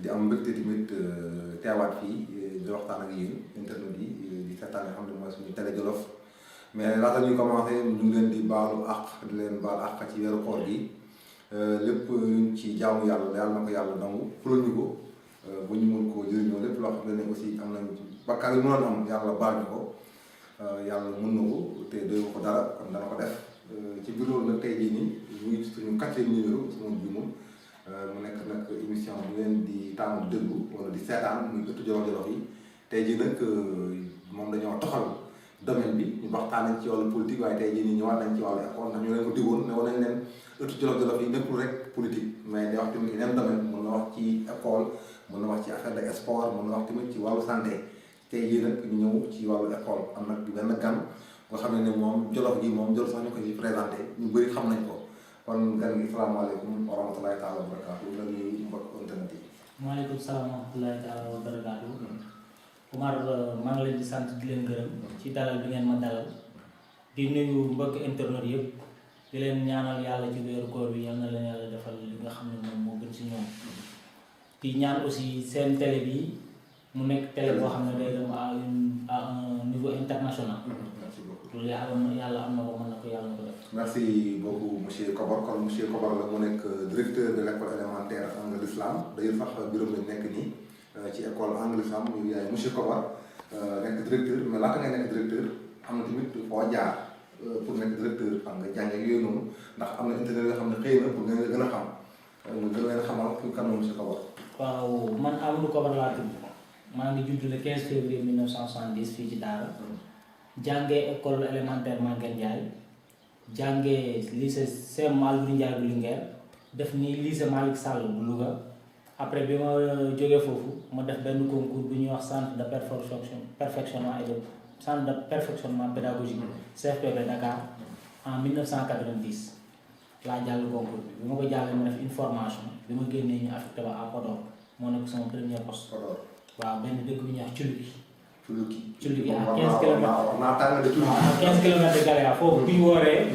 di am mbégte tamit teewaat fii di waxtaan ak yéen internet yi di seetaan nga xam ne mooy suñu télé Jolof mais laata ñuy commencé ñu ngi leen di baalu àq di leen baal àq ci weeru koor gi lépp ci jaamu yàlla yàlla na ko yàlla nangu fulal ñu ko bu ñu mën koo jëriñoo lépp loo xam ne aussi am nañ bakkaar yi mënoon am yàlla baal ñu ko yàlla mën na ko te doy ko dara kon dana ko def ci biir loolu nag tey jii nii ñu ngi suñu 4e numéro sama juumul mu nekk nag émission bu leen di taamu déglu wala di seetaan muy ëttu Jolof yi tey jii nag moom dañoo toxal domaine bi ñu waxtaan nañ ci wàllu politique waaye tey jii nii ñëwaat nañ ci wàllu école ndax ñu leen ko digoon ne woon nañ leen ëttu Jolof yi nekkul rek politique mais day wax tamit yeneen domaine mën na wax ci école mën na wax ci affaire de sport mën na wax tamit ci wàllu santé tey jii nag ñu ñëw ci wàllu école am nag benn gan nga xam ne moom Jolof gi moom Jolof sax ñu ko ci présenté ñu bëri xam nañ ko kon gan gi salaamaaleykum wa rahmatulahi taala wa barakaatu la ñuy mbokk internet yi. maaleykum salaam wa rahmatulahi taala wa barakaatu. Omar maa ngi leen di sant di leen gërëm ci dalal bi ngeen ma dalal di nuyu mbokk internet yëpp di leen ñaanal yàlla ci weeru koor bi yal na leen yàlla defal li nga xam ne moom moo gën si ñoom di ñaan aussi seen télé bi mu nekk télé boo xam ne day dem à un niveau international. loolu yàlla am na ko mën na ko yàlla na ko def. merci beaucoup monsieur Kobar kon monsieur Kobar la mu nekk directeur de l' école élémentaire Angle Islam d'ailleurs sax bureau lañ nekk nii ci école Angle Islam yow yaay monsieur Kobar nekk directeur mais laata ngay nekk directeur am na tamit foo jaar pour nekk directeur xam nga jàngee yooyu noonu ndax am na internet yoo xam ne xëy na pour nga gën a xam nga gën leen xamal ku kan monsieur Kobar. waaw man Amadou Kobar laa tudd maa ngi judd le 15 février 1970 fii ci Daara. jàngee école élémentaire Maguette Ndiaye jàngee lycée CEM Alioune Ndiaye bu Linguère def ni lycée Malick Sall bu Louga après bi ma jógee foofu ma def benn concours bu ñuy wax centre de perfectionnement et de centre de perfectionnement pédagogique CFPB Dakar en 1990 laa jàll concours bi ma ko jàllee ma def une formation bi ma génnee ñu affecté ba à Podor moo nekk sama premier poste. waaw benn dëkk bu ñuy wax Culluki à 15 kilomètres à 15 kilomètres de Galea foofu bu ñu wooree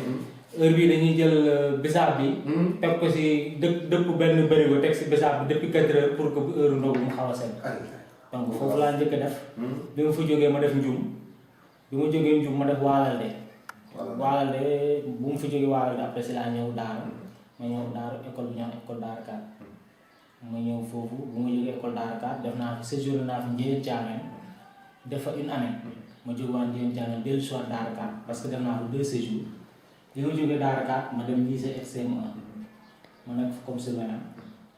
heure bii dañuy jël bisaab bi teg ko si dëpp benn bërigo teg si bisaab bi depuis 4 heures pour que bu heure ndogu mu xaw a sedd donc foofu laa njëkk a def bi ma fa jógee ma def njum bi ma jógee njum ma def waalalde bu mu fa jógee waalalde après si laa ñëw daara ma ñëw daara école bi ñu wax école Daara 4 ma ñëw foofu bu ma jógee école Daara 4 def naa fi séjour naa fi njëriñ caameen def fa une année ma jógewaan njëriñ caameen dellu si waat Daara 4 parce que def naa fa 2 séjours bi ma jógee Daara 4 ma dem lycée XCM1 ma nekk fa comme surveillant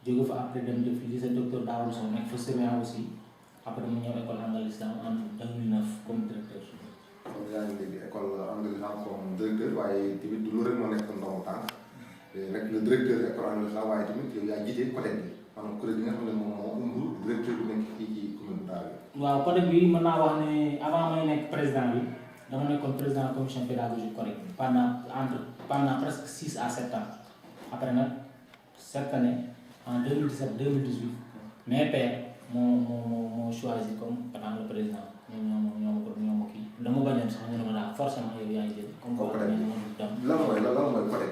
jóge fa après dem def lycée docteur Daoud Sow nekk fa surveillant aussi après ma ñëw école Angle Islam en 2009 comme directeur. kon yaa ngi léegi école Angle Islam comme directeur waaye tamit du lu rek moo nekk ndoxu tànk nekk le directeur école Angle Islam waaye tamit yow yaa jiite côté bi maanaam kuréel bi nga xam ne moom moo ëmb directeur bi nekk fii ci commune bu Daara. waaw côté bi mën naa wax ne avant may nekk président bi dama nekkoon président commission pédagogique correct pendant presque 6 à 7 ans après nag cette année en 2017 2018 mes pairs moo choisi comme étant le président ñoo ma kii dama bañoon sax ñu ne ma daal forcément yow yaa ngi jël comme quoi lan mooy côté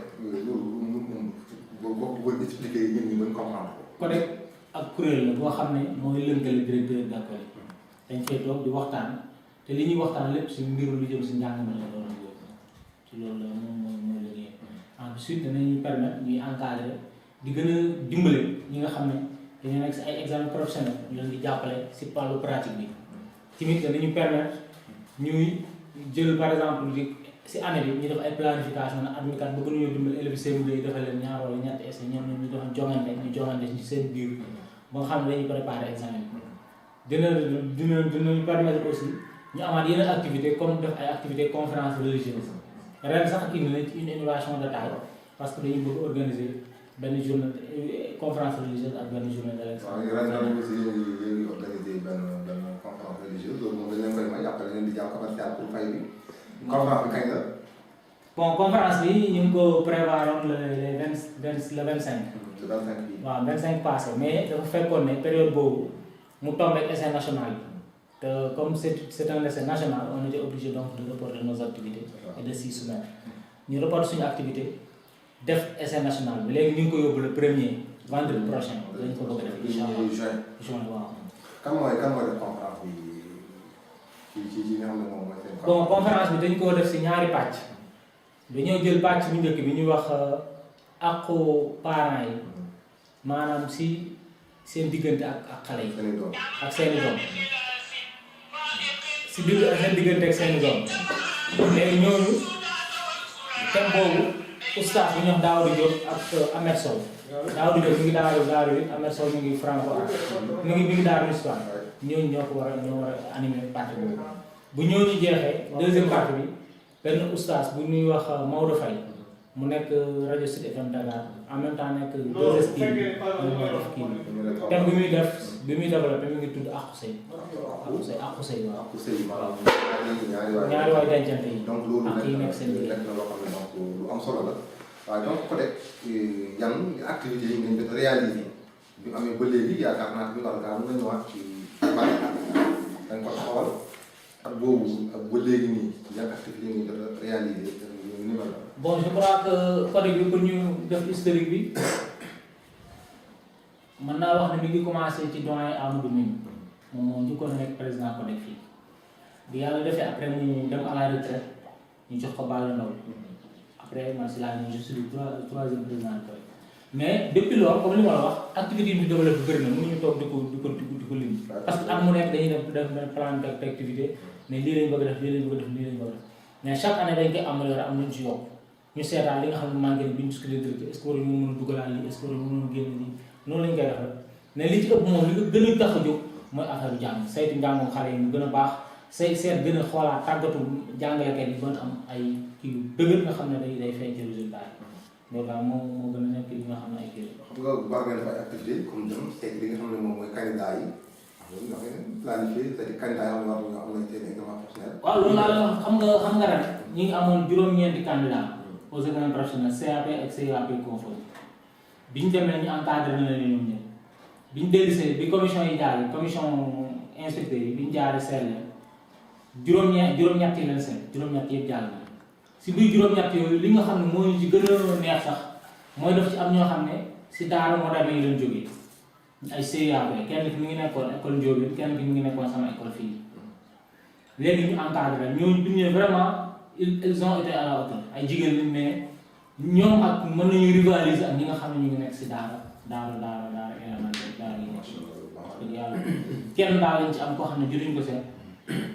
loolu boo ko expliqué ñun ñu mën comprendre ko. côté ak kuréel la boo xam ne mooy lënkale directeur d'école yi dañ fay toog di waxtaan te li ñuy waxtaan lépp si mbiru lu jëm si njàng mi la doon yóbbu ci loolu la moom mooy liggéey ensuite danañu permettre ñuy encadrer di gën a dimbale ñi nga xam ne dañoo nekk si ay examen professionnel ñu leen di jàppale si wàllu pratique bi tamit danañu permettre ñuy jël par exemple si année bi ñu def ay planification na admikat ba gën a ñoo dimbale élèves CM2 yi defal leen ñaar wala ñetti essai ñoom ñu doon jongante ci seen biir ba nga xam ne dañuy préparer examen bi dinañu permettre aussi ñu amaat yeneen activité comme def ay activité conférence religieuse ren sax indi nañ ci une innovation de taille parce que dañu bëgg organiser benn journée conférence religieuse ak benn journée de l'excellence. waaw ren aussi yéen organiser benn conférence religieuse loolu moom dañ leen koy may après leen di jàpp commercial pour fay bi conférence bi kañ la. bon conférence bi ñu ngi ko prévoir le 25. le 25 bi. waaw 25 passé mais dafa fekkoon ne période boobu mu tombé ak essai national bi te comme c'est un essai national on était obligé donc de reporter nos activités et de s'y soumettre ñu reporter suñu activité def essai national bi léegi ñu ngi ko yóbbu le 1er vendredi prochain lañ ko bëgg a def incha allah juin waaw. kan mooy def conférence bi ci nga xam ne moom mooy seen. bon conférence bi dañ koo def si ñaari pàcc dañoo jël pàcc bu njëkk bi ñuy wax àqu parents yi maanaam si seen diggante ak xale yi. ak seeni doom si seen diggante ak seeni doom léegi ñooñu thème boobu oustaz bi ñuy wax Daouda Diop ak Ahmed Sow. Daouda Diop mi ngi daaru it Ahmed Sow mi ngi franco mi ngi daaru histoire ñooñu ñoo war a animer partie boobu bu ñooñu jeexee deuxième partie bi benn oustaz bu ñuy wax Maodo Faye mu nekk rajo Sud FM Dakar en même temps nekk 2STV thème bi muy développé mi ngi tudd Aqu Sëy waaw ñaari waay dencante yi donc loolu ak yi nekk seen nekk na loo xam ne donc lu am solo la waaw donc peut-être yan activités yi ngeen jot a réalisé bi mu amee ba léegi yaakaar naa bi war ngaa mën na ñëwaat ci bari da nga ko taxawal ak boobu ak ba léegi nii yan activités yi ngeen jot a réalisé ni mel la. bon je crois que côté bi pour ñu def historique bi mën naa wax ne mi ngi commencé ci doyen Amadou Mine moom moo njëkkoon a nekk président Codec fii bi yàlla defee après mu dem à la retraite ñu jox ko Balla Ndaw après man si laa ñu je suis le troisième président de Codec mais depuis loolu comme li ma la wax activité yi ñu développé bëri na mënuñu toog di ko lim parce que at mu nekk dañuy def plan d'activité ne lii lañ bëgg a def lii lañ bëgg a def lii lañ bëgg a def mais chaque année dañ koy améliorer am nañ ci yokk ñu seetaan li nga xam ne manqué bi ñu discuté directeur est-ce que war ñu mën a dugalaat lii est-ce que war ñu mën a génn lii noonu lañ koy defal mais li ci ëpp moom li nga gën a tax a jóg mooy affaire jàng saytu njàngum xale yi mu gën a baax seet gën a xoolaat tàggatu jàngalekat yi gën a am ay kii yu dëgër nga xam ne day feeñ ci résultat yi loolu daal moo gën a nekk li nga xam ne ay kii xam nga war ngeen def ay activités comme dem seet li nga xam ne moom mooy candidat yi loolu nga xam ne planifié c'est-à-dire candidat yi war nañoo am nañ seen examen professionnel. waaw loolu laa la wax xam nga ren ñi ngi amoon juróom-ñeenti candidat aux examens professionnels CAP ak CAP conforme bi ñu demee ñu encadré na leen ñoom ñëpp bi ñu dellusee bi commission yi jaar commission inspecteur yi bi ñu jaaree seet leen juróom-ñett yi leen seet juróom-ñett yëpp jàll na si biir juróom-ñett yooyu li nga xam ne moo ñu ci gën a neex sax mooy def ci am ñoo xam ne si daara moderne yi leen jógee ay CAP kenn ki mi ngi nekkoon école Ndiobène kenn ki mi ngi nekkoon sama école fii léegi ñu encadré ñooñu bi ñu vraiment ils ont été à la hauteur ay jigéen lañ mais ñoom ak mën nañu rivaliser ak ñi nga xam ne ñu ngi nekk si daara élémentaire daara yi nekk wax dëgg yàlla kenn daal lañ ci am koo xam ne juruñ ko seet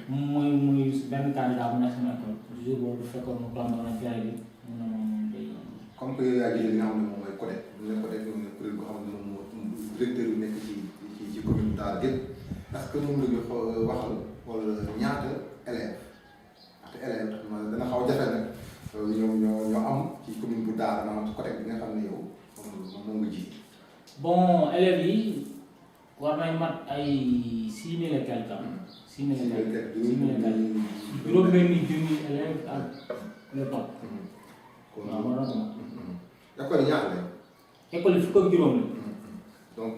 muy benn candidat bu nekk sama école jour boobu fekkoon mu tombé na fere bi mun na moom day comme que yow yaa jëlee li nga xam ne moom mooy Codec Codec moom ne kuréel boo xam ne moom moo directeur yu nekk ci commune Daara gépp est-ce que moom la ñu waxal wala ñaata élèves dana xaw a jafe nag ñoo am ci commune bu Daara maanaam ci Codec bi nga xam ne yow moom nga ji. bon élèves yi war nañ mat ay 6 000 et quelques 6 000 et quelques juróom-benni junni élèves ak le top. waaw war na ko mat. école yi ñaata la. école yi fukk ak juróom la. donc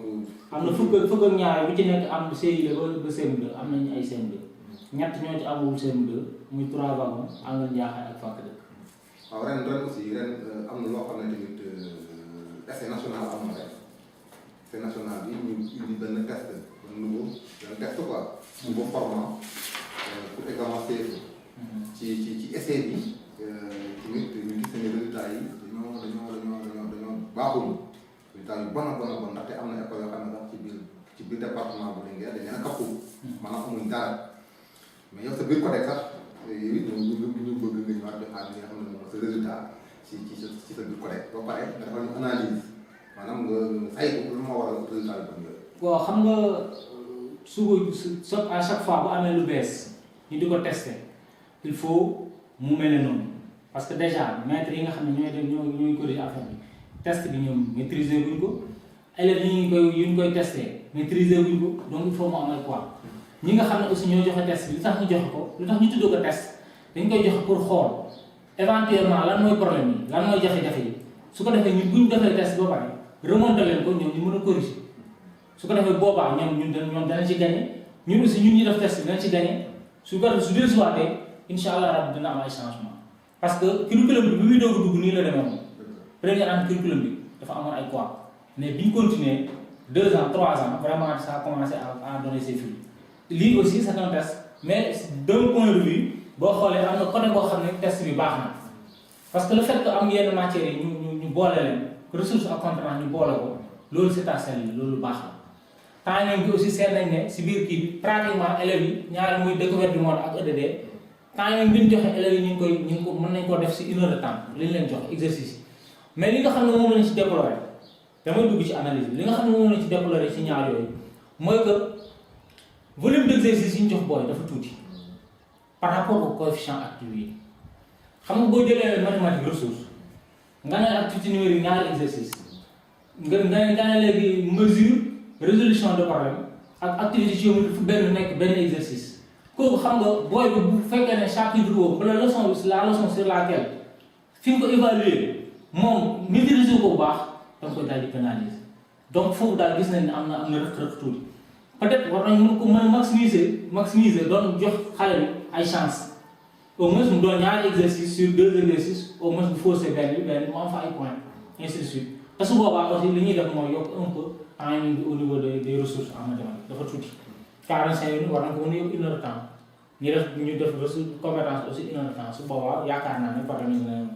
am na fukk ak ñaar bu ci nekk am CI la ba CM2 am nañu ay CM2 ñett ñoo ci amul CM2 muy 3 wagons Angle Ndiakhate ak Fakk dëkk. waaw ren aussi am na loo xam ne tamit essai national am na rek essai national bi ñu indi benn test benn test quoi. nouveau format pour examen CFEE. ci essai bi tamit ñu gis ne résultats yi dañoo baaxuñu. résultats yu bon a bon ndaxte am na école yoo xam ne sax ci biir département bu Linguère dañ leen a kappu. maanaam amuñ dara mais yow sa biir Codec sax yow it ñu bëgg nga ñëwaat joxaat li nga xam ne moom sa résultat ci sa biir Codec ba pare nga defal ñu analyse maanaam nga saytu lu ma war a résultat yu bëri yooyu. waaw xam nga à chaque fois bu amee lu bees ñu di ko testé il faut mu mel ne noonu parce que déjà maîtres yi nga xam ne ñooy corriger affaire bi test bi ñoom maîtriser wuñ ko élèves yi ñu koy testé maîtriser wuñ ko donc il faut mu am ay poids ñi nga xam ne aussi ñoo joxe test bi li tax ñu joxe ko lu tax ñu tuddoo ko test dañ koy joxe pour xool éventuellement lan mooy problème yi lan mooy jafe-jafe yi su ko defee ñun bu ñu defee test ba pare remonté leen ko ñoom ñu mën a corriger su ko defee boobaa ñoom danañ ci gagné ñun aussi ñun ñu def test bi danañ ci gagné su ko defee su dellusiwaatee incha allah rabbi dina am ay changement parce que curriculum bi muy doog a dugg nii la demee moom première année curriculum bi dafa amoon ay quoi mais bi ñu continuer 2 ans 3 ans vraiment ça a commencé à donner ses fruits lii aussi c'est un test mais d'un point de vue boo xoolee am na côté boo xam ne test bi baax na parce que le fait que am yenn matières yi ñu boole leen ressources ak compétences ñu boole ko loolu c'est à saluer loolu baax la temps bi aussi seet nañ ne si biir kii bi pratiquement élèves yi ñaari muy découverte du monde ak EDD temps bi ñu joxe élèves yi ñu ngi ko mën nañ koo def si 1 heure de temps li ñu leen jox exercice yi mais li nga xam ne moom lañ ci déplorer damay dugg ci analyse bi li nga xam ne moom lañ ci déplorer ci ñaar yooyu mooy que volume d'exercice yi ñu jox booy dafa tuuti par rapport au coefficient actif yi xam nga boo jëlee mathématique ressource nga ne activité numérique ñaari exercice nga ne léegi mesure résolution de problème ak activité géométrique fu benn nekk benn exercice kooku xam nga booy bi bu fekkee ne chapitre boobu wala la leçon sur laquelle fi nga ko évaluer moom maîtriser ko bu baax da nga koy daal di pénaliser donc foofu daal gis nañ ne am na rëq-rëq tuuti peut-être war nañ mën ko mën a maximiser doon jox xale bi ay chance au moins mu doon ñaari exercice sur 2 exercices au moins bu faussé benn bi mu am fa ay points ainsi de suite te su boobaa aussi li ñuy def mooy yokk un peu timing bi au niveau des ressources en mathématiques dafa tuuti 45 minutes war nañ ko mën a yóbbu 1 heure de temps ñu def ressource compétence aussi 1 heure de temps su boobaa yaakaar naa ne problème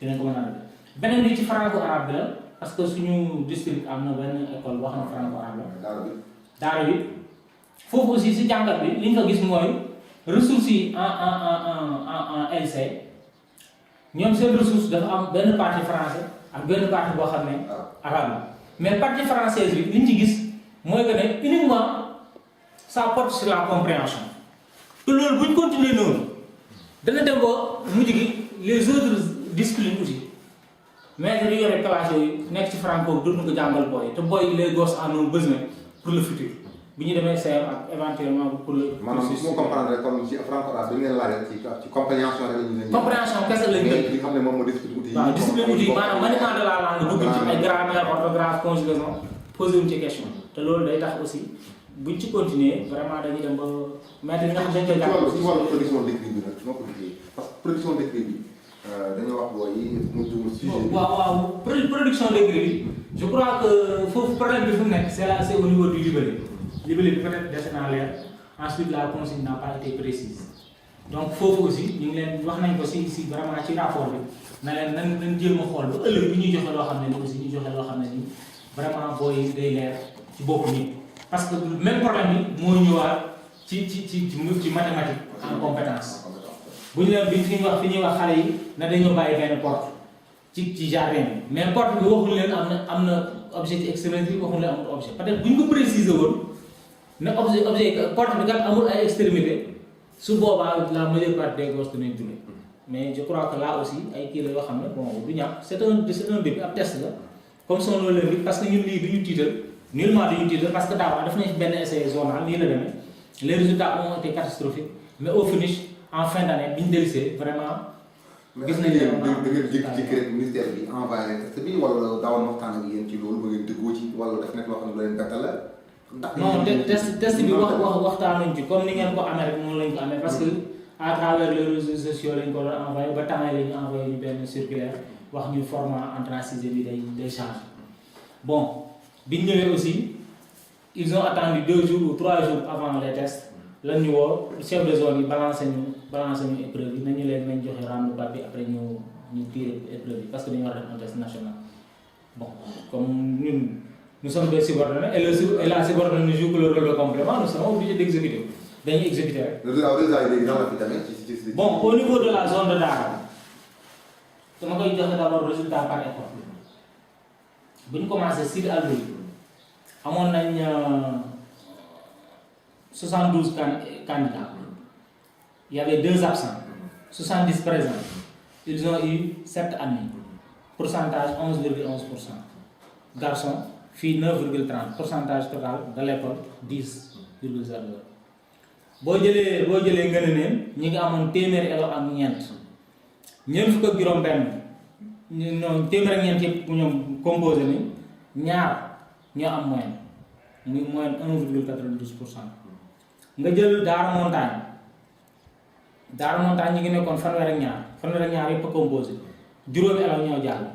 dinañ ko mën a def beneen bi ci franco-arabe bi la parce que suñu district am na benn école wax na franco-arabe la daara bi foofu aussi si jàngat bi li ñu fa gis mooy ressources yi en LC ñoom seen ressource dafa am benn partie français ak benn partie boo xam ne arabe la mais partie française bi li ñu ci gis mooy que ne uniquement ça porte sur la compréhension te loolu bu ñu continuer noonu dana dem ba mujj gi les autres disciplines aussi mais dañu yore classe yooyu nekk ci franco dootuñu ko jàngal booy te booy les gosses en ont besoin pour le futur bu ñu demee CM ak éventuellement pour le. maanaam su ma comprendre rek comme ci franco-arabe bi ngeen laajee ci compréhension rek la ñu leen. compréhension kese lañ mais li nga xam ne moom moo discipline outil yi. waaw discipline outil maanaam maniement de la langue dugg ci ay grammaire orthographe conjugaison posé wuñ ci question te loolu day tax aussi buñ ci continuer vraiment dañuy dem ba maître yi nga xam dañ koy jàpp ci wàllu production d'écrit bi nag su ma ko gisee parce que production d'écrit bi dañoo wax booy yi mu jumul sujet bi. waaw production d'écrit bi je crois que foofu problème bi fu mu nekk c'est au niveau du libellé libellé bi peut-être dese naa leer ensuite la consigne n'a pas été précise donc foofu aussi ñu ngi leen wax nañ ko si vraiment ci rapport bi na leen nañ jéem a xool ba ëllëg bi ñuy joxe loo xam ne ni aussi ñu joxe loo xam ne ni vraiment booy day leer ci bopp nit parce que même problème bi moo ñëwaat ci mathématique en compétence bu ñu leen fi ñuy wax xale yi na dañoo bàyyi benn porte ci jardin bi mais porte bi waxuñu leen am na objet ci extrémité bi waxuñu leen amul objet peut-être bu ñu ko préciser woon ne objet porte bi kat amul ay extrémité su boobaa la majeure partie des gosses dinañ julli mais je crois que là aussi ay kii la yoo xam ne bon du ñàkk c'est un début ab test la comme son nom l'indique parce que ñun lii du ñu tiital nullement du ñu tiital parce que daaw def nañ benn essai zonal nii la demee les résultats ont été catastrophiques mais au finish en fin d'année bi ñu dellusee vraiment. gis nañ ne da ngeen jékki-jékki rek ministère bi envoyé test bi wala daawoon waxtaan ak yéen ci loolu ba ngeen dëggoo ci wala daf nekk loo xam ne lu leen bett la. non test bi waxtaanuñ ci comme ni ngeen ko amee rek noonu lañ ko amee parce que à travers les réseaux sociaux lañ ko doon envoyé ba temps yi la ñu envoyé ñu benn circulaire wax ñu format entrée en sixième bi day chargé bon biñ ñëwee aussi ils ont attendu 2 jours ou 3 jours avant les tests lan ñu woo chef de zone yi balancé ñu épreuve yi nañu leen nañ joxe rendre papier après ñu tiré épreuve yi parce que dañu war a def un test national bon comme ñun nous sommes des subordonnés et la subordonnée joue que le rôle de complément nous sommes obligés d'exécuter dañuy exécuter rek. Bon au niveau de la zone de Dakar dama koy joxe d'abord résultat par école bu ñu commencé Sidi Aldoui amoon nañ 72 candidats il y avait 2 absents 70 présents ils ont eu 7 admis pourcentage 11,11%. Garçons filles 9,30 pourcentage total de l'école 10,02. boo jëlee nga ne neen ñi ngi amoon téeméeri élèves ak ñeent fukk ak juróom-benn ñoom téeméer ak ñeent yëpp ñoom composé ni ñaar ñoo am moyenne muy moyenne 1,92%. nga jël Daara Montagne ñi ngi nekkoon fanweer ak ñaar yëpp a composé juróomi élèves ñoo jàll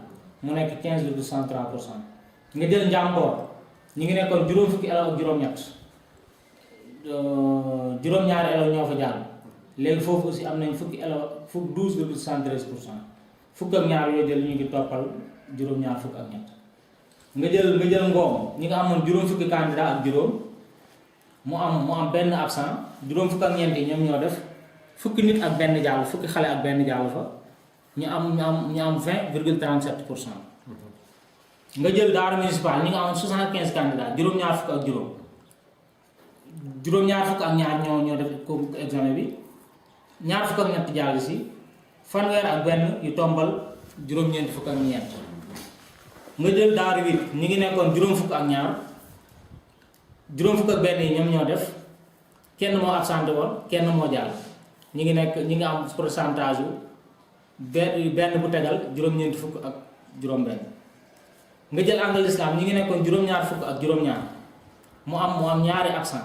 mu nekk 15,63%. nga jël Njàmboor ñu ngi nekkoon juróom fukki élèves ak juróom-ñett juróom-ñaari élèves ñoo fa jàll léegi foofu aussi am nañ fukki élèves fukk 12,73% fukk ak ñaar yoo jël ñu ngi toppal juróom-ñaar fukk ak ñett nga jël Ngoom ñi nga amoon juróom fukki candidat ak juróom mu am benn absent juróom fukk ak ñeent yi ñoom ñoo def fukki nit ak benn jàll fukki xale ak benn jàll fa ñu am 20,37%. nga jël Daara municipal ñi nga amoon 75 candidats juróom-ñaar fukk ak juróom-ñaar fukk ak ñaar ñoo def ko examen bi ñaar fukk ak ñett jàll si fanweer ak benn yu tombal juróom-ñeent fukk ak ñeent. nga jël Daara wit ñi ngi nekkoon juróom fukk ak ñaar juróom fukk ak benn yi ñoom ñoo def kenn moo absenté woon kenn moo jàll ñi ngi am pourcentage yu benn bu tegal juróom-ñeent fukk ak juróom-benn. nga jël anglais islam ñi ngi nekkoon juróom-ñaar fukk ak juróom-ñaar mu am ñaari absent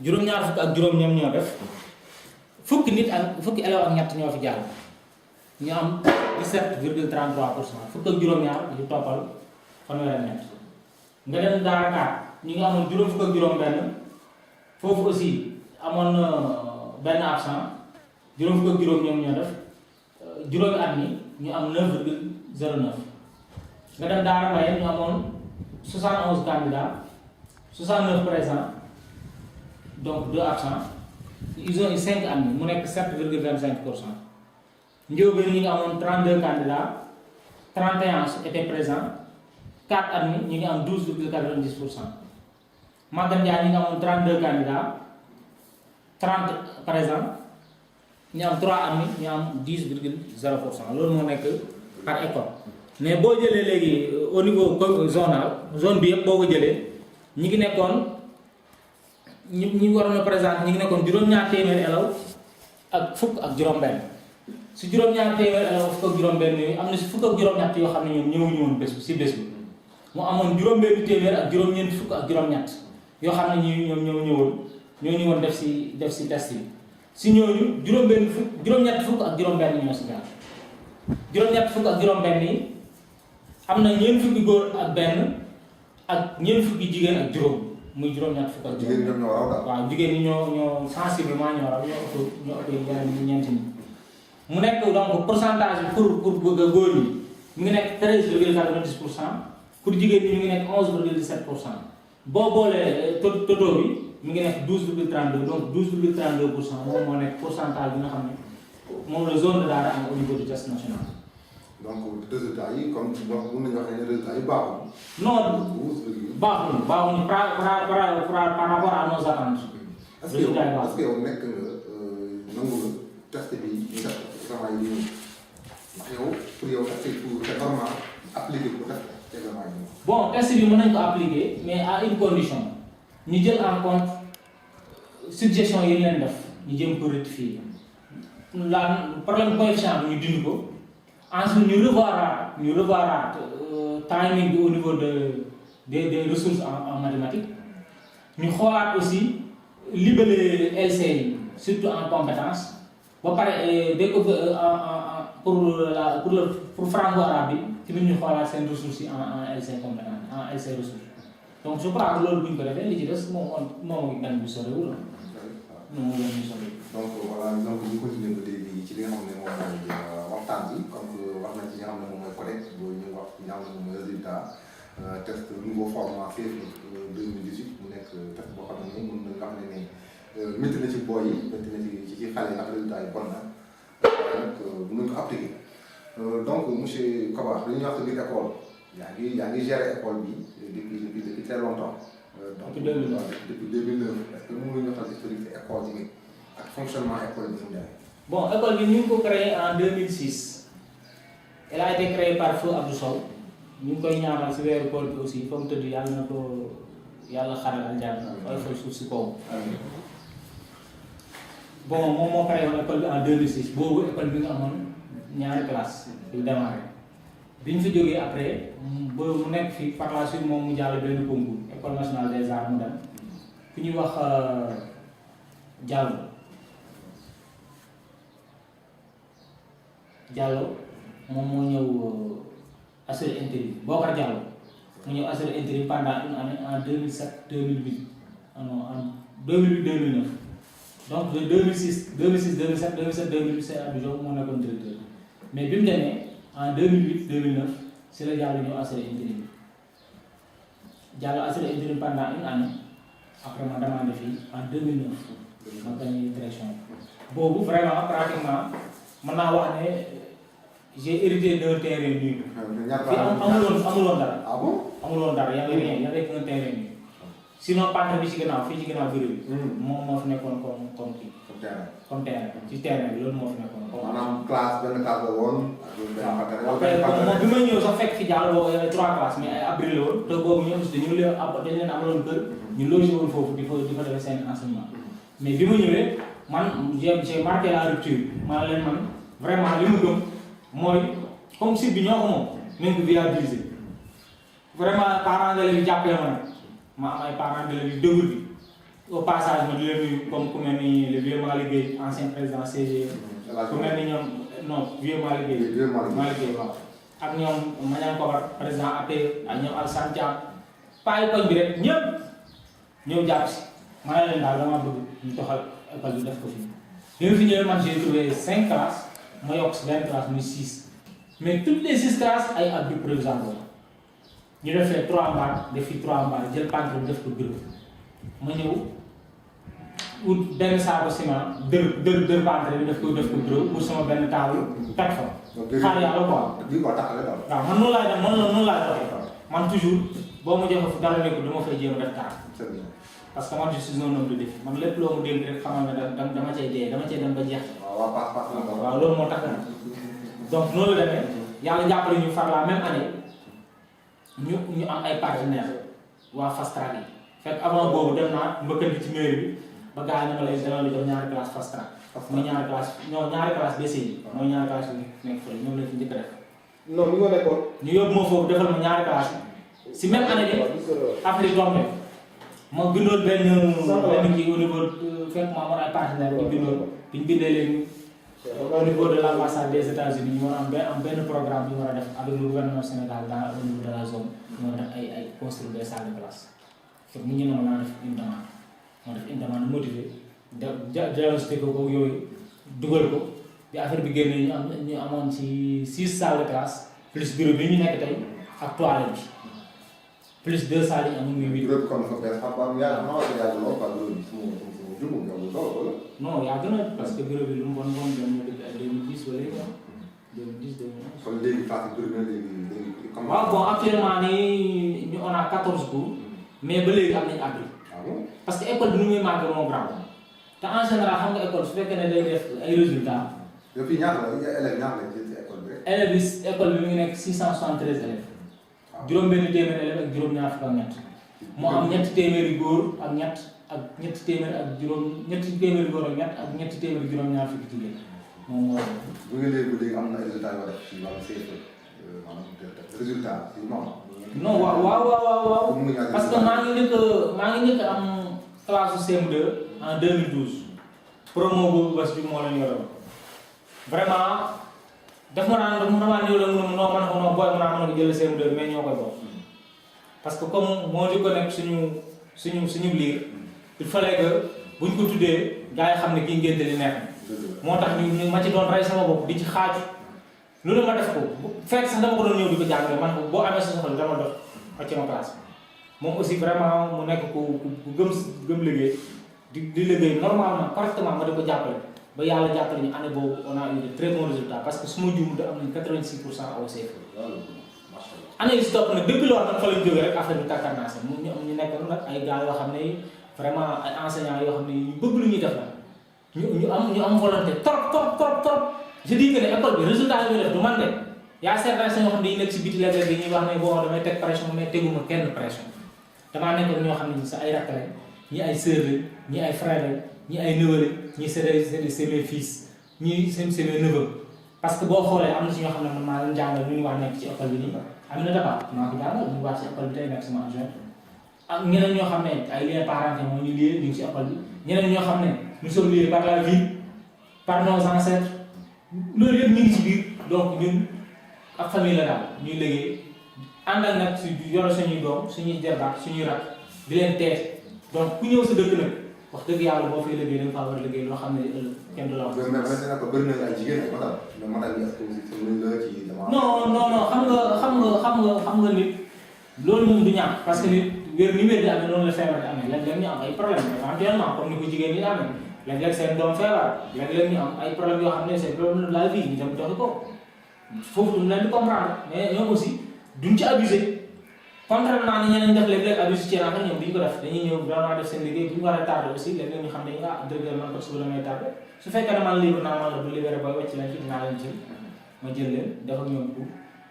juróom-ñaar fukk ak juróom ñoom ñoo def fukki nit ak fukki élèves ak ñett ñoo fi jàll ñu am 17,33% fukk ak juróom-ñaar yu toppal fanweer ak ñett. nga dem Daara Kaat ñi ngi amoon juróom fukk ak juróom-benn foofu aussi amoon benn absent juróom fukk ak juróom ñoom ñoo def juróomi at mi ñu am 9,09. nga dem Daara Mbaye ñu amoon 71 candidats 69 présents donc 2 absents ils ont eu 5 admis mu nekk 7,25%. Ndiobène ñi nga amoon 32 candidats 31 étaient présents 4 admis ñu ngi am 12,90%. Maguette Ndiaye ñi nga amoon 32 candidats 30 présents ñu am 3 admis ñu am 10,0%. loolu moo nekk par école. mais boo jëlee léegi au niveau zonal zone bi yëpp boo ko jëlee ñi ngi nekkoon ñi waroon a présenter ñi ngi nekkoon juróom-ñaar téeméeri élèves ak fukk ak juróom-benn si juróom-ñaar téeméeri élèves fukk ak juróom-benn yooyu am na si fukk ak juróom-ñett yoo xam ne ñoom ñëwuñu woon bés si bés bi mu amoon juróom-benn téeméer ak juróom-ñeent fukk ak juróom-ñett yoo xam ne ñoom ñoo ñëwoon def si test yi si ñooñu juróom-ñett fukk ak juróom-benn ñoo si jaar juróom-ñett fukk ak juróom-benn yi. am na ñeent fukki góor ak benn ak ñeent fukki jigéen ak juróom muy juróom-ñett fukk ak juróom. jigéen ñoom ñoo raw daal. waaw jigéen ñi ñoo sensiblement ñoo raw ñoo ëpp yeneen ñeenti ñi mu nekk donc pourcentage bi pour góor ñi mu ngi nekk 13,90% pour jigéen ñi mu ngi nekk 11,17%. boo boolee toto bi mu ngi nekk 12,32 donc 12,32% moom moo nekk pourcentage bi nga xam ne moom la zone de Daara am au niveau du test national. donc résultats yi comme mën nañu wax ne résultats yi baaxul. non baaxul par rapport à nos attentes. résultats yi baaxul est-ce que yow nekk nga nangu nga test bi ñu def examen yi nii ndax yow pour yow c'est normal appliquer pour def examen yi. bon test bi mën nañu ko appliquer mais à une condition ñu jël en compte suggestion yi leen def ñu jëm ko rectifier la problème coefficient bi ñu dindi ko. ensuite ñu revoiraat timing bi au niveau des ressources en mathématiques ñu xoolaat aussi libellé LC yi surtout en compétences ba pare dès que pour franco-arabe bi tamit ñu xoolaat seen ressources yi en LC compétence en LC ressources donc je crois que loolu bu ñu ko defee li ci des moom gan bi sorewul moom gan bi sorewul. donc voilà donc ñu continuer ba léegi ci li nga xam ne moom mooy waxtaan bi comme wax nañ ci li nga xam ne moom mooy collecte boobu ñu wax ci li nga xam ne moom mooy résultat test nouveau format FEFI 2018 mu nekk test boo xam ne moom mën na nga xam ne métti na ci booy yi métti na ci xale yi ndax résultat yi bon na waaye nag bu ñu ko appliqué donc monsieur Koba li ñuy wax biir école yaa ngi gérer école bi depuis très longtemps. donc depuis 2009 est-ce que mën nga ñu waxal historique école bi ak fonctionnement école bi mu demee. bon école bi ñu ngi ko créé en 2006 elle a été créée par feu Abdou Sow ñu ngi koy ñaanal si weeru koor bi aussi fa mu tëdd yàlla na ko yàlla xaral aljanna ay fay suuf si kaw. bon moom moo créé woon école bi en 2006 boobu école bi nga amoon ñaari classe yu démarré bi ñu fi jógee après ba mu nekk fi par la suite moom mu jàll benn concours école nationale des arts mu dem ku ñuy wax Diallo moom moo ñëw assuré intérim Bokar Diallo mu ñëw assuré intérim pendant une année en 2007 2008 non en 2008 2009 donc de 2006 2007 2008 c'est Abdou Diop moo nekkoon directeur mais bi mu demee en 2008 2009 c'est la Diallo ñëw assuré intérim Diallo assuré intérim pendant une année après ma demandé fii en 2009 ma gagné direction boobu vraiment pratiquement mën naa wax ne j'ai hérité d'un terrain nu. fii amuloon dara. ah bon amuloon dara y avait rien y avait qu'un terrain nu. sinon pante bi ci gannaaw fii ci gannaaw bureau bi. moom moo fi nekkoon comme kii. comme terrain ci terrain bi loolu moo fi nekkoon. maanaam classe benn classe la woon. après moom bi ma ñëw sax fekk fi Diallo boobu y avait 3 classes mais ay abri la woon te boobu ñoom aussi dañu leen amaloon kër ñu logé woon foofu di fa defee seen enseignement mais bi ma ñëwee man j'ai marqué la rupture ma leen man vraiment li mu gëm mooy comme site bi ñoo ko moom nañ ko viabiliser vraiment parents d'élèves yi jàppale ma nag ma am ay parents d'élèves yu dëgër bi au passage ma di leen nuyu comme ku mel ni le vieux Malick Gueye ancien président CGE ku mel ni ñoom non vieux Malick Gueye Malick Gueye waaw ak ñoom Mañan Kobar président APE ak ñoom Alassane Thiam paa koñ bi rek ñëpp ñëw jàpp si ma ne leen daal dama bëgg ñu doxal école bi def ko fii bi ma fi ñëwee man j'ai trouvé 5 classes ma yokk si benn classe muy 6 mais toutes les 6 classes ay abri provisoire ñu defee 3 mbaar def fi 3 mbaar jël pantre bi def ko bureau ma ñëw ut benn saako ciment dër pantre bi def ko bureau pour sama benn table teg fa. xaar yàlla quoi. waaw man noonu laay def noonu laay doxee man toujours boo ma joxe fu dara nekkul dama fay jéem a def dara. parce que man je suis un homme de défi man lépp loo mu dégg rek xamal ne dama cay dee dama cay dem ba jeex. waaw loolu moo tax donc noonu la demee yàlla jàppale ñu far la même année ñu am ay partenaires waa Fast Track yi fekk avant boobu dem naa mbëkkandi ci mairie bi ba gars yi dama la jox ñaari classe Fast Track. mooy ñaari classe ñaari classe BCI mooy ñaari classe yu nekk fële ñoom lañ fi njëkk a def. non mi ngi nekkoon. ñu yóbbu ma foofu defal ma ñaari classe si même année bi affaire yi tombé ma bindoon benn kii au niveau fekk ma amoon ay partenaires ñu bindoon bi ñu bindee léegi au niveau de l'ambassade des États-Unis ñu war am benn programme bi ñu war a def avec le gouvernement Sénégal dans au niveau de la zone ñu war a def ay construire des salles de classe fekk mu ñu ne ma naa def une demande moo def une demande motivée diagnostic ko yooyu dugal ko bi affaire bi génnee ñu amoon ci 6 salles de classe plus bureau bi ñu nekk tey ak toilette bi plus 2 salles yi amul muy 8. bureau bi kon dafa bees xam nga yaa ngi lool quoi bureau bi non yaa gën a parce que bureau bi lu mu bon bon doon na dëgg ay 2010 wala léegi 2010 2011. kon léegi classe bi bëri na léegi comment. waaw bon actuellement nii ñu on a 14 cours mais ba léegi am nañu abri. parce que école bi nu muy màgg moo grave te en général xam nga école su fekkee ne day def ay résultats. yow fii ñaata la élèves ñaata la ci école bi rek. élèves yi école bi mi ngi nekk 673 élèves. juróom-benn téeméeri élèves ak juróom-ñaar fukk ak ñett. moo am ñetti téeméeri góor ak ñett. ak ñetti téeméer ak góor ak ñett ak ñetti téeméer juróom-ñaar fukki jigéen moom moo waral. bu nga léegi am na ay résultats yoo def ci wàllu CFEE maanaam résultat ci non waaw parce que maa ngi njëkk am classe CM2 en 2012 promo boobu bés bi moo leen yoroon vraiment daf ma naan ñëw la mu ne noo mën a ko noo booy mën a jël CM2 mais ñoo koy bokk parce que comme moo di ko nekk suñu liir. il fallait que buñ ko tuddee gars yi xam ne kii ngénte li neex moo tax ñu ma ci doon rey sama bopp di ci xaaju loolu ma def ko fekk sax dama ko doon ñëw di ko jàngale man ko boo amee sa soxla dama dox ak ci ma classe moom aussi vraiment mu nekk ku gëm liggéey di liggéey normalement correctement ma di ko jàppale ba yàlla jàppale ñu année boobu on a eu de très bons résultats parce que su ma juum da am nañ 86% au CFEE année yi si topp nag depuis loolu nag fa lañ jógee rek affaire bi tàkkarnaase ñu nekk nag ay gars yoo xam ne vraiment ay enseignants yoo xam ne ñu bëgg lu ñuy def la ñu am volonté trop je dis que ne école bi résultat yi ñuy def du man de yaa certains yoo xam ne dañuy nekk si biti léeg-léeg dañuy wax ne bon damay teg pression mais teguma kenn pression damaa nekk ñoo xam ne sa ay rakk lañ ñi ay sœur lañ ñi ay frère lañ ñi ay neveu lañ ñi c'est mes fils ñi c'est mes neveux parce que boo xoolee am na si ñoo xam ne man maa leen jàngal ñu wax nekk ci école bi nii am na dafa maa ko jàngal ñu wax ci école bi tey nekk sama adjoint ak ñeneen ñoo xam ne ay liens parentés moo ñu lié ñu ngi ci école bi ñeneen ñoo xam ne nous sommes liés par la vie par nos ancêtres loolu yëpp ñu ngi ci biir donc ñun ak famille la daal ñuy liggéey ànd ak nag yore suñuy doom suñuy jarbaat suñuy rak di leen teet donc ku ñëw sa dëkk nag wax dëgg yàlla boo fay liggéey da nga faa war a liggéey loo xam ne ëllëg kenn du la wax. mais maintenant ko bëri na ay jigéen ak madame mais madame yi est-ce que aussi mën la ci dama. non xam nga nit loolu moom du ñàkk parce que nit wér ni wér di amee noonu la feebar di amee léeg-léeg ñu am ay problème éventuellement comme ni ko jigéen ñi amee léeg-léeg seen doom feebar léeg-léeg ñu am ay problème yoo xam ne c'est problème de la vie ñu dem doxi ko foofu duñ leen di comprendre mais ñoom aussi duñ ci abusé contrairement ni ñeneen def léeg-léeg abusé ci yéen ñoom duñ ko def dañuy ñëw vraiment def seen liggéey bu ñu war a tardé aussi léeg-léeg ñu xam ne directeur man ko suba damay tardé su fekkee ne man libre naa man la bu libéré booy wàcc leen fi dinaa leen jël ma jël leen def ak ñoom pour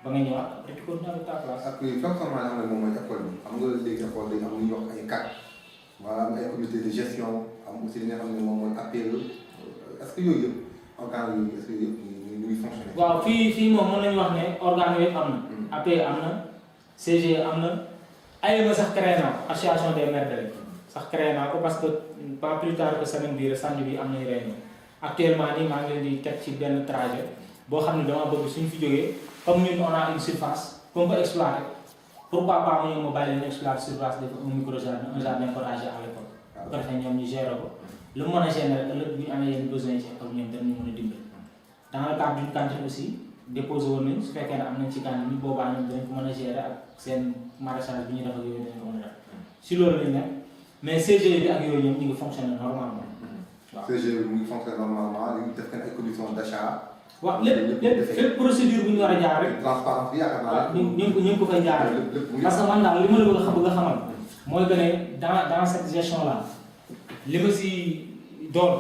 ba nga ñëwaat après tu continues avec ta place. ak fonctionnement yi nga xam ne moom mooy école bi xam nga léegi école dañu am lu ñuy wax ay CAC wala am ay comité de gestion am aussi li nga xam ne moom mooy APE est-ce que yooyu yëpp organes yooyu est-ce que yooyu yëpp ñu ngi fonctionné. waaw fii moom mën nañu wax ne organes yooyu am na. APE am na CGE am na AEME sax créé naa ko association des maires de l'école sax créé naa ko parce que pas plus tard que semaine bii rek samedi bi am nañu réunion actuellement nii maa ngi leen di teg ci benn trajet boo xam ne dama bëgg suñu fi jógee. comme ñun on a une surface qu'on peut exploiter pourquoi pas mu ñëw ma bàyyi leen exploiter surface def un micro jardin un jardin potager à l'école bu ko defee ñoom ñu gérer ko lu mu mën a générer ëllëg bu ñu amee yenn besoin ci école ñoom dañu mën a dimbali dans le cadre d'une cantine aussi déposé woon nañ su fekkee ne am nañ ci cantine bi boobaa ñoom dinañ ko mën a gérer ak seen maraîchage bi ñu def ak yooyu dañu ko mën a def si loolu lañ nekk mais CGE bi ak yooyu ñoom ñu ngi fonctionner normalement waaw CGE bi mu ngi fonctionner normalement ñu ngi def ay conditions d'achat. waaw lépp procédure bu ñu war a jaar rek. transparence bi yaakaar naa waaw ñu ngi ko fay jaarale. parce que man daal li ma la bëgg a xamal mooy que ne dans cette gestion là li ma si doon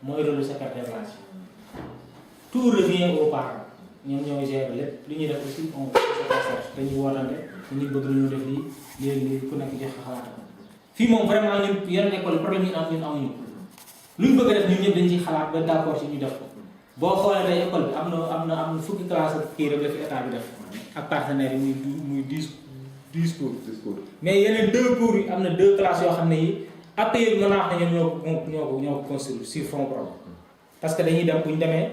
mooy rôle secrétaire là tout revient aux parents ñoom ñoo gérer lépp li ñuy def aussi on dañuy wootante dañuy bëgg lu ñu def lii léegi ku nekk joxe xalaatam fii moom vraiment ñun yeneen école problème yi am ñun amuñu ko lu ñu bëgg a def ñun ñëpp dañ ciy xalaat ba d'accord ci ñu def ko. boo xoolee tey école bi am na fukki classe kii rek la fi état bi def ak partenaires yi muy 10 cours mais yeneen 2 cours yi am na 2 classes yoo xam ne yi APE bi mën naa wax ne ñoom ñoo ko construire sur fond propre parce que dañuy dem bu ñu demee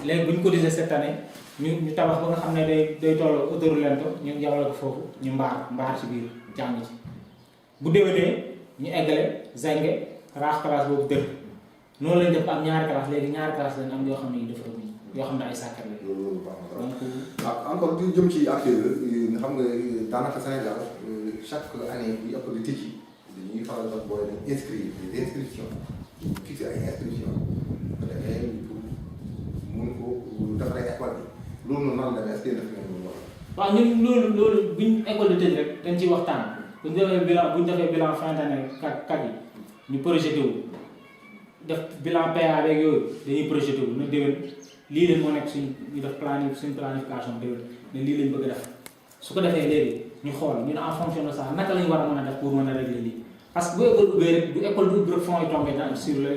léegi bu ñu cotiser cette année ñu tabax ba nga xam ne day toll autour lento ñu yawal ko foofu ñu mbaar ci biir jàng ci bu déwénee ñu eggale zingue raax classe boobu dër noonu lañ def am ñaari classe léegi ñaari classe lañ am yoo xam ne yu defar bi yoo xam ne ay sàkkat la. loolu baax na donc encore di jëm ci affaire nga xam nga daanaka Sénégal chaque année bu yokk di tijji dañuy faral di booy dañ inscrire des inscriptions fixé ay inscriptions bu defee pour mun ko defaree école bi loolu noonu nan la est-ce que def ngeen loolu wala. waaw ñun loolu buñ école di tëj rek dañ ciy waxtaan bu ñu defee bilan fin d'année kat yi ñu projeté wu. def bilan PA beeg yooyu dañuy projeté wu na déwén lii leen moo nekk ñu def suñu planification déwén ne lii lañ bëgg a def su ko defee léegi ñu xool ñu ne en fonction de ça naka lañ war a mën a def pour mën a régler lii parce que bu école ubbee rek du école du ubbi rek fonds yi tombé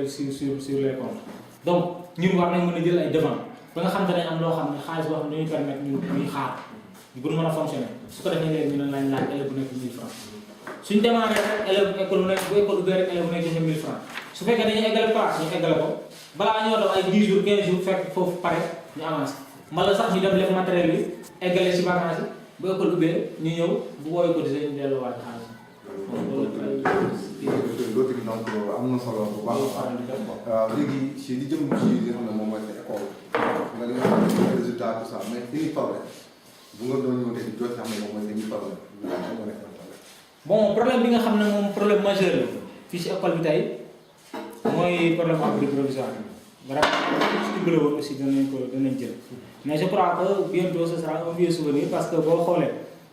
sur les comptes donc ñun war nañ mën a jël ay devant ba nga xam ne dañ am loo xam ne xaalis boo xam ne dañuy permettre ñuy xaar bu mën a fonctionner su ko defee léegi ñu ne lañ laaj élève bu nekk 1000 francs suñ démarré rek élève école bu nekk bu école ubbee rek élève bu nekk joxe 1000 francs su fekkee dañuy eggale place ñu eggale ko balaa ñoo def ay 10 jours 15 jours fekk foofu pare ñu avancé mbala sax ñu dem def matériel bi eggale si vacances yi bu école ubbee ñu ñëw bu wooyu cotisé ñu delluwaat xaalis. loolu tamit donc am na solo bu baax a baax léegi si li jëm ci li nga xam ne moom mooy sa école nga li nga xam ne résultat tout ça mais dañuy problème bu nga doon ñëw tey jot xam ne moom mooy dañuy problème bon problème bi nga xam ne moom problème majeur la fii si école bi tey mooy problème abri provisoire vraiment su dimbale woon aussi danañ jël mais je crois que bientôt ce sera un vieux souvenir parce que boo xoolee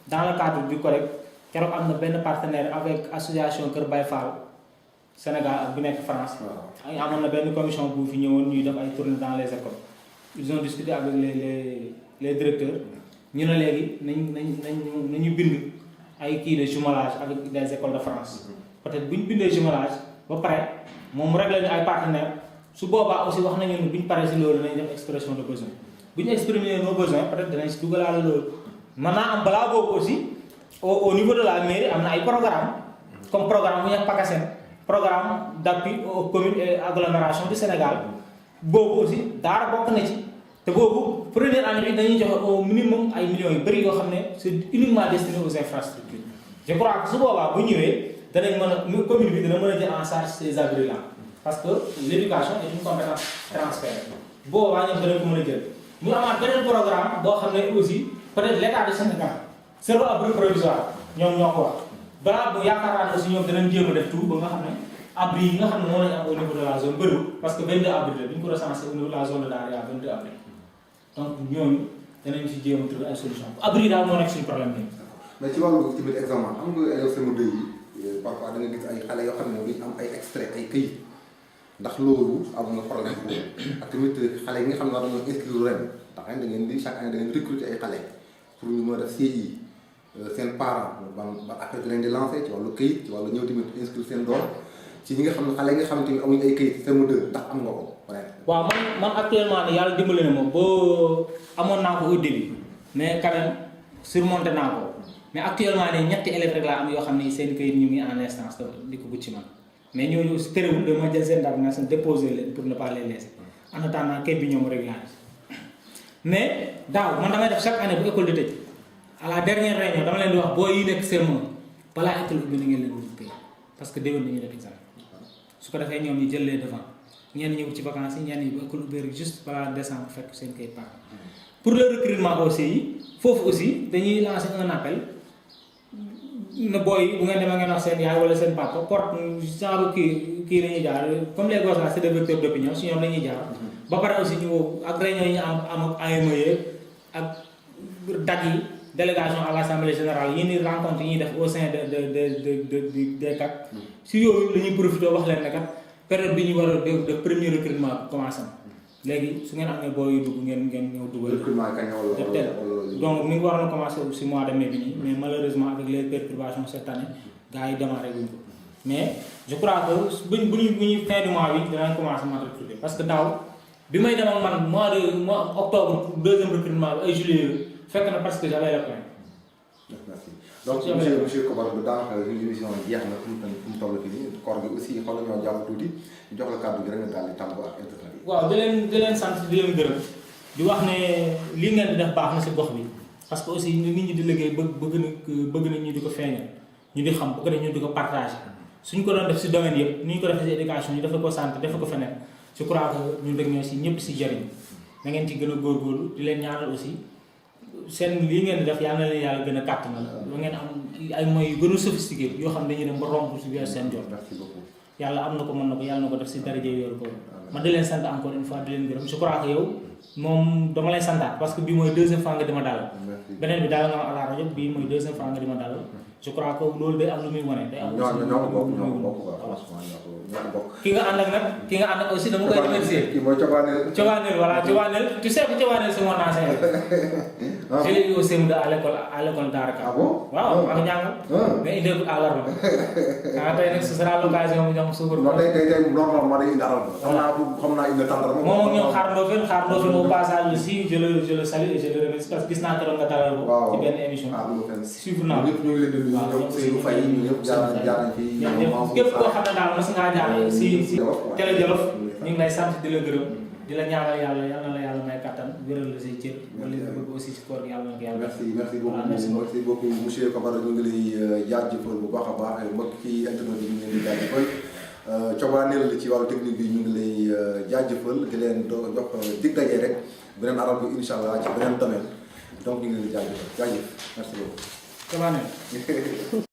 dans le cadre du CORED keroog am na benn partenaire avec association Kër Baye Fall Sénégal ak bu nekk France amoon na benn commission bu fi ñëwoon ñuy def ay tournées dans les écoles ils ont discuté avec les directeurs ñu ne léegi nañu bind ay kii de jumelage avec des écoles de France peut-être bu ñu bindee jumelage ba pare moom réglé ñu ay partenaires su boobaa aussi wax nañu ne bu ñu paree si loolu nañ def expression de besoin bu ñu exprimer nos besoins peut-être danañ si dugalaale loolu mën naa am balaa boobu aussi au niveau de la mairie am na ay programme comme programme bu ñu wax PACASEN programme d'appui aux communes et agglomérations du Sénégal boobu aussi daara bokk na ci te boobu première année bi dañuy joxe au minimum ay millions yu bëri yoo xam ne c'est uniquement destiné aux infrastructures je crois que su boobaa bu ñëwee danañ mën a commune bi dina mën a jël en charge ces abris là parce que l'éducation est une compétence transférée boobaa ñoom danañ ko mën a jël ñu amaat beneen programme boo xam ne aussi peut-être l'état du Sénégal zéro abri provisoire ñoom ñoo ko wax balaa bu yaakaar naa ne aussi ñoom danañ jéem a def tout ba nga xam ne abri yi nga xam ne moom lañu am au niveau de la zone bëriwul parce que 22 abri la bi ñu ko recensé au niveau de la zone de Daara 22 abri donc ñooñu danañ ci jéem a trouver ay solution abri daal moo nekk suñu problème bi. mais ci wàllu tamit examen am nga élèves CM2 yi parfois da nga gis ay xale yoo xam ne duñ am ay extrait ay këyit ndax loolu am nga problème boobu ak tamit xale yi nga xam ne war nañoo inscrire ren ndax da ngeen di chaque année da ngeen di recruter ay xale pour ñu mën a def CI seen parents ban affaire leen di lancer ci wàllu këyit ci wàllu ñëw tamit inscrire seen doom ci ñi nga xam ne xale yi nga xam ne tamit amuñu ay këyit CM2 ndax am nga ko. waaw man actuellement ne yàlla dimbali na ma boo amoon naa ko au début mais quand même surmonté naa ko mais actuellement ne ñetti élèves rek laa am yoo xam ne seen këyit ñu ngi en instance di ko gudd ci man mais ñooñu aussi terewul dama jël seen date déposé leen pour ne pas les laisser en attendant kayit bi ñoom régularisé mais daaw man damay def chaque année bu école di tëj à la dernière réunion dama leen di wax boo yi nekk sermon balaa école ubbi na ngeen leen wut këyit parce que déwén nañu def examen su ko defee ñoom ñu jël les devant ñenn ñi wut ci vacances yi ñenn ñi bu école ubbi juste balaa décembre fekk seen këyit par pour le recrutement aussi yi foofu aussi dañuy lancer un appel na booy bu ngeen demee ngeen wax seen yaay wala seen papa porte genre kii la ñuy jaar comme les gosses là c'est des vecteurs d'opinion si ñoom la ñuy jaar ba pare aussi ñu ak réunion yi ñu am ak AME ak date yi délégation à l'assemblée générale yi ni rencontre yi ñuy def au sein des CAC si yooyu la ñuy profité wax leen ne kat période bi ñu war a def premier recrutement commencé na léegi su ngeen amee booy yu dugg ngeen ñëw dugal. recrutement kañ donc mi ngi waroon a commencé si mois de mai bi nii mais malheureusement avec les perturbations cette année gars yi démarré guñ ko mais je crois que bu ñu fin du mois bi dinañ commencé ma recruter parce que daaw bi may dem ak man mois octobre deuxième recrutement bi ay juillet fekk na parce que j'avais le plein. merci donc monsieur Kobar daanaka suñu émission jeex na fu mu toll fii nii koor gi aussi xool ñoo jàpp tuuti ñu jox la kàddu gi rek nga daal di tàmbali ak internet yi. waaw di leen sant di leen gërëm di wax ne lii ngeen di def baax na si gox bi parce que aussi nit ñi di liggéey bëgg na ñu di ko feeñal ñu di xam bëgg na ñu di ko partager suñ ko doon def si domaine yëpp ni ñu ko defee si éducation ñu defe ko santé defe ko feneen je crois que ñu dëgg ñoo si ñëpp si jëriñ na ngeen ci gën a góorgóorlu di leen ñaanal aussi seen lii ngeen di def yàlla na leen yàlla gën a kàttanal ba ngeen am ay moyens yu gën a sophistiqué yoo xam dañuy dem ba romb si biir seen jot yàlla am na ko mën na ko yàlla na ko def si daraje yoru ko ma di leen sant encore une fois di leen gërëm je crois que yow moom dama lay santaat parce que bii mooy deuxième fois nga dima dalal beneen bi daal nga ma à la rajo bii mooy deuxième fois nga dima dalal je crois que loolu day am lu muy wane day am ki nga ànd ak nag ki nga ànd ak aussi dama koy remercier kii mooy Cobanel voilà Cobanel tu sais que Cobanel c'est mon ancien je l'ai eu au CM2 à l'école Daara Ka waaw maa ngi jàngal mais indi ko àllarba tey nag ce sera l'occasion mu jox suukar non tey normalement day indi àllarba xam naa indi tàndarma moom ak ñoom xaar Ndofène au passage aussi je le salue et je le remercie parce que gis naa keroog nga dalal ko ci benn émission suivre naa ñëpp ñu ngi leen di nuyu ñoom Seydou Faye ñëpp jaar nañ fi képp koo xam ne daal mas ngaa jaar si Télé Jolof ñu ngi lay sant di la gërëm di la ñaanal yàlla yal na la yàlla may kattan wéral la say cër wala nga bëgg aussi si koor gi yàlla na ko yàlla merci beaucoup monsieur Kobar ñu ngi lay jaajëfal bu baax a baax mbokk ci internet yi ñu ngi leen di jaajëfal Cobanel ci wàllu technique bi ñu ngi lay jaajëfal di leen jox dig daje rek beneen arab bi incha allah ci beneen domaine donc ñu ngi leen di jaajëf merci beaucoup Cobanel